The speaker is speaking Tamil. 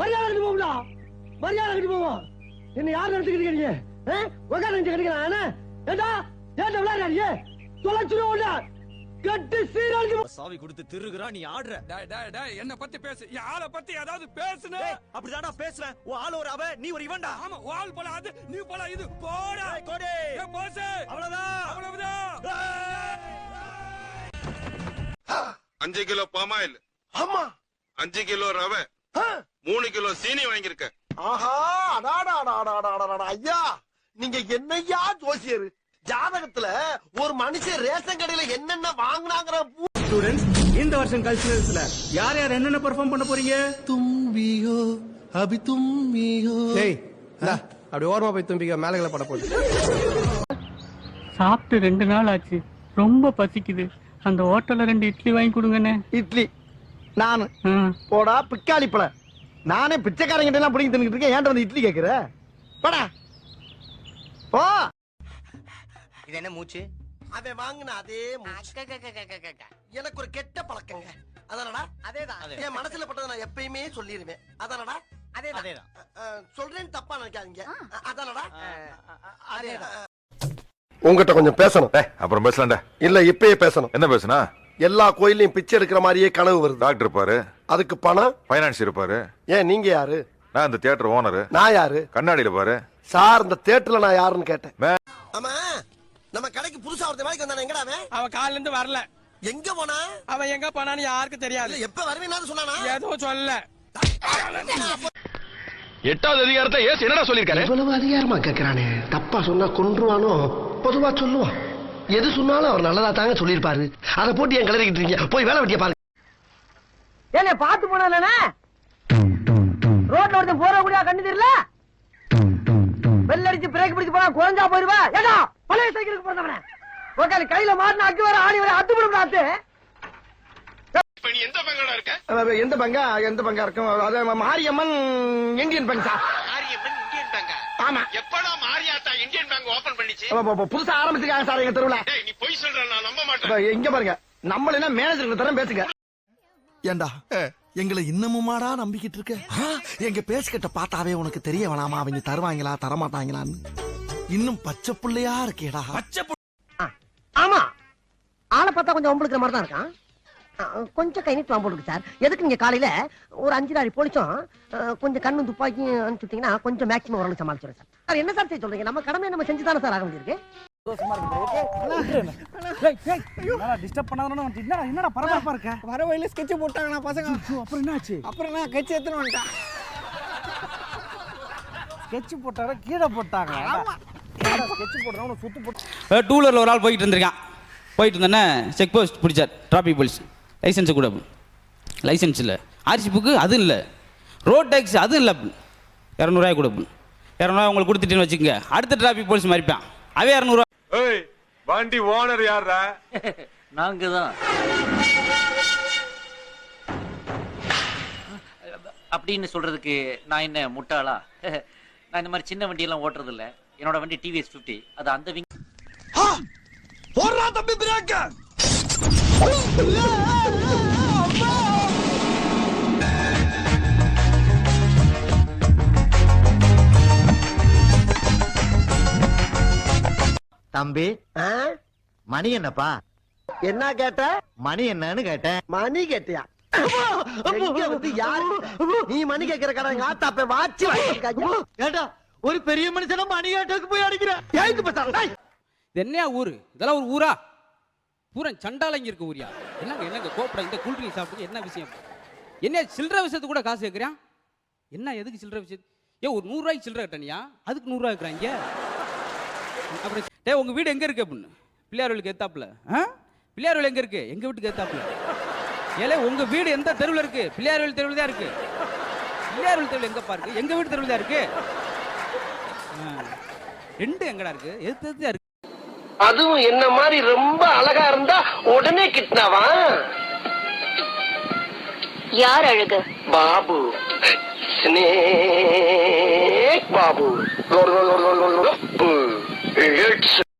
மரியாதை போகும்டா, மரியாதை போவோம். என்ன யார் நடத்துக்கிறீங்க? உட்கார கிடைக்கிறான். ஏண்டா ஏண்டா விளையாடுறீங்க? தொலைச்சுருவோம்டா. கட்டு சீரழிஞ்சு சாவி கொடுத்து திருகுறா, நீ ஆடுற. என்ன பத்தி பேசு, ஆளை பத்தி ஏதாவது பேசுன. அப்படிதானா பேசுறேன். உன் ஆள் ஒரு அவ, நீ ஒரு இவன்டா. ஆமா, ஆள் போல அது, நீ போல இது. போடா கோடி போசு. அவ்வளவுதான், அவ்வளவுதான். 5 கிலோ பாமாயில், ஆமா 5 கிலோ ரவை, 3 கிலோ சீனி வாங்கியிருக்க. ஆஹா, ஐயா நீங்க என்னையா ஜோசியர்? ஜாதகத்துல ஒரு மனுஷன் ரேஷன் கடையில என்னென்ன வாங்கினாங்கிற ஸ்டூடண்ட்ஸ், இந்த வருஷம் கல்ச்சுரல்ஸ்ல யார் யார் என்னென்ன பெர்ஃபார்ம் பண்ண போறீங்க? தும்பியோ அபி தும்பியோ. ஏய் அப்படி ஓரமா போய் தும்பிக்க, மேலகளை பட போகுது. சாப்பிட்டு 2 நாள் ஆச்சு, ரொம்ப பசிக்குது. அந்த ஹோட்டல்ல 2 இட்லி வாங்கி கொடுங்கண்ணே. இட்லி நானு போடா பிக்காளிப்பல. நானே பிச்சைக்காரங்கிட்ட எல்லாம் பிடிங்கி தின்னுட்டு இருக்கேன். ஏன்டா வந்து இட்லி கேக்குற? போடா போ. இது என்ன மூச்சு? அவன் வாங்கின அதே மூச்சு. எனக்கு ஒரு கெட்ட பழக்கங்க. அதானடா? அதேதான். என் மனசுல பட்டதை நான் எப்பயுமே சொல்லிருவேன். அதானடா? அதேதான். சொல்றேன்னு தப்பா நினைக்காதீங்க. அதானடா? அதேதான். உங்ககிட்ட கொஞ்சம் பேசணும். அப்புறம் பேசலாம்டா. இல்ல இப்பயே பேசணும். என்ன பேசுனா? எல்லா கோயிலையும் பிச்சை எடுக்கிற மாதிரியே கனவு வருது. டாக்டர் இருப்பாரு, அதுக்கு பணம் பைனான்ஸ் இருப்பாரு. ஏன் நீங்க யாரு? நான் இந்த தியேட்டர் ஓனரு. நான் யாரு? கண்ணாடியில பாரு சார். இந்த தியேட்டர்ல நான் யாருன்னு கேட்டேன். ஆமா, நம்ம கடைக்கு புதுசா ஒருத்த வேலைக்கு வந்தானே, எங்கடா அவன்? அவன் காலையில இருந்து வரல. எங்க போனா? அவன் எங்க போனான்னு யாருக்கும் தெரியாது. எப்ப வருவேன்னு சொன்னானா? எதுவும் சொல்லல. 8வது அதிகாரத்தை ஏசு என்னடா சொல்லிருக்காரு? இவ்வளவு அதிகாரமா கேக்குறானே, தப்பா சொன்னா கொன்றுவானோ? பொதுவா சொல்லுவான். எது சொன்னாலும் அவர் நல்லதா தாங்க சொல்லிருப்பாரு. அதை போட்டு என் கிளறிக்கிட்டு இருக்கீங்க. போய் வேலை வெட்டிய பாருங்க. ஏங்க பாத்து போனானே, ரோட்ல ஒருத்தன் போற கூடிய கண்ணு தெரியல. பெல் அடிச்சு பிரேக் பிடிச்சு போனா குறைஞ்சா போயிருவா. ஏடா பழைய சைக்கிளுக்கு பிறந்தவனே, உக்கால கையில மாட்டின அக்கு வர ஆணி வர அத்து விடும் நாத்து. இப்ப நீ எந்த பங்கடா இருக்க? எந்த பங்கா? எந்த பங்கா இருக்கும்? அது Mariamman Indian bank sir. Mariamman Indian bank. ஆமா. எப்படா மாரியாத்தா இந்தியன் பேங்க் ஓபன் பண்ணிச்சு? புதுசா ஆரம்பிச்சிருக்காங்க சார் எங்க தெருவுல. டேய், நீ பொய் சொல்ற, நான் நம்ப மாட்டேன். இங்க பாருங்க, நம்மள என்ன மேனேஜருக்கு தரம் பேசுங்க. ஏண்டா எங்களை இன்னமுமாடா நம்பிக்கிட்டு இருக்க? எங்க பேசிக்கிட்ட பார்த்தாவே உனக்கு தெரிய வேணாமா அவங்க தருவாங்களா தரமாட்டாங்களான்னு? இன்னும் பச்சை புள்ளையா இருக்கேடா. ஆமா, ஆளை பார்த்தா கொஞ்சம் ஒம்பளுக்கிற மாதிரி தான் இருக்கான். கொஞ்சம் கை நீட்டு போட்டுருக்கு சார். எதுக்கு நீங்க காலையில ஒரு 5 லாரி போலீஸும் கொஞ்சம் கண்ணும் துப்பாக்கியும் அனுப்பிச்சுட்டீங்கன்னா கொஞ்சம் மேக்ஸிமம் ஓரளவு சமாளிச்சிடும் சார். சார் என்ன சார் செய்ய சொல்றீங்க? நம்ம கடமை நம்ம செஞ்சு தானே சார் ஆக வேண்டியிருக்கு. டிஸ்டர்ப் பண்ணாதன்னு என்னடா பரபரப்பா இருக்க? வர வழியில ஸ்கெட்ச் போட்டாங்கண்ணா பசங்க. அப்புறம் என்னாச்சு? அப்புறம் நான் கட்சி எடுத்துன்னு வந்துட்டேன். ஸ்கெட்ச் போட்டாங்க, கீழே போட்டாங்க. ஸ்கெட்ச் போடுறவங்க சுத்து போட்டு 2 வீலரில் ஒரு ஆள் போயிட்டு இருந்திருக்கான். போயிட்டு இருந்தேன்னே செக் போஸ்ட் பிடிச்சார், டிராஃபிக் போலீஸ். லைசன்ஸு கூட லைசன்ஸ் இல்லை, ஆர்சி புக்கு அது இல்லை, ரோட் டேக்ஸ் அது இல்லை. 200 ரூபாய் கூட 200 ரூபாய் உங்களுக்கு கொடுத்துட்டேன்னு வச்சுக்கோங்க. அடுத்த டிராஃபிக் போலீஸ் மறிப்பான். அவன் 200 ரூபா. ஏய், வண்டி ஓனர் யாரா? நாங்க தான். அப்படின்னு சொல்றதுக்கு நான் என்ன முட்டாளா? நான் இந்த மாதிரி சின்ன வண்டியெல்லாம் ஓட்டுறது இல்ல. என்னோட வண்டி டிவிஎஸ் 50. அது அந்த விங். போடுறா தம்பி பிரேக்க. தம்பி, மணி என்னப்பா? என்ன கேட்ட? மணி என்னன்னு கேட்டேன். மணி கேட்டியா? நீ மணி கேட்கிற கடை எங்க ஆத்தா போய் வாட்சி வாங்கிருக்காங்க. ஏண்டா ஒரு பெரிய மனுஷனா மணி கேட்டதுக்கு போய் அடிக்கிறேன். இது என்னையா ஊரு? இதெல்லாம் ஒரு ஊரா? பூரா சண்டாலங்க இருக்க ஊரியா? என்னங்க கோப்படா இந்த கூல்ட்ரிங்க் சாப்பிட்டு என்ன விஷயம்? என்ன சில்லற விஷயத்துக்கு கூட காசு கேட்குறான்? என்ன எதுக்கு சில்லற விஷயம்? ஏன் ஒரு 100 ரூபாய்க்கு சில்லற கட்டணியா? அதுக்கு 100 ரூபாய் இருக்கிறாங்க. அப்புறம் டே உங்க வீடு எங்க இருக்கு அப்படின்னு? பிள்ளையார்வலுக்கு ஏத்தாப்புல. பிள்ளையார்வல் எங்க இருக்கு? எங்க வீட்டுக்கு ஏத்தாப்புல. ஏலே உங்க வீடு எந்த தெருவில் இருக்கு? பிள்ளையார்வல் தெருவில் தான் இருக்கு. பிள்ளையார்வல் தெருவில் எங்க பாருக்கு? எங்க வீடு தெருவில் தான் இருக்கு. 2 எங்கடா இருக்கு? எது இருக்கு? அதுவும் என்ன மாதிரி ரொம்ப அழகா இருந்தா உடனே கிட்னாவா? யார் அழகு? பாபு, ஸ்னேக் பாபு.